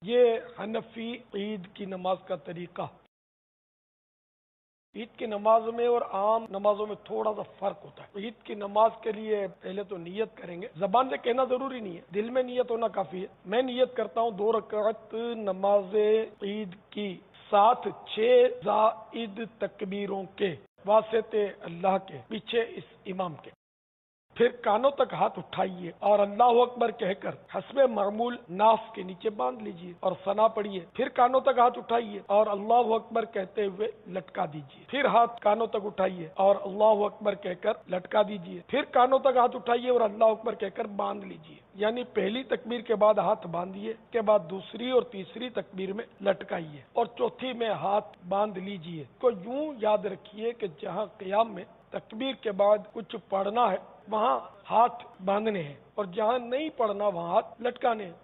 یہ حنفی عید کی نماز کا طریقہ، عید کی نماز میں اور عام نمازوں میں تھوڑا سا فرق ہوتا ہے۔ عید کی نماز کے لیے پہلے تو نیت کریں گے، زبان سے کہنا ضروری نہیں ہے، دل میں نیت ہونا کافی ہے۔ میں نیت کرتا ہوں 2 رکعت نماز عید کی، ساتھ 6 زائد تکبیروں کے، واسطے اللہ کے، پیچھے اس امام کے۔ پھر کانوں تک ہاتھ اٹھائیے اور اللہ اکبر کہہ کر حسب معمول ناف کے نیچے باندھ لیجئے اور ثنا پڑھیے۔ پھر کانوں تک ہاتھ اٹھائیے اور اللہ اکبر کہتے ہوئے لٹکا دیجئے۔ پھر ہاتھ کانوں تک اٹھائیے اور اللہ اکبر کہہ کر لٹکا دیجئے۔ پھر کانوں تک ہاتھ اٹھائیے اور اللہ اکبر کہہ کر باندھ لیجئے، یعنی پہلی تکبیر کے بعد ہاتھ باندھیے، کے بعد دوسری اور تیسری تکبیر میں لٹکائیے اور چوتھی میں ہاتھ باندھ لیجئے۔ کو یوں یاد رکھیے کہ جہاں قیام میں تکبیر کے بعد کچھ پڑھنا ہے وہاں ہاتھ باندھنے ہیں، اور جہاں نہیں پڑھنا وہاں ہاتھ لٹکانے ہیں۔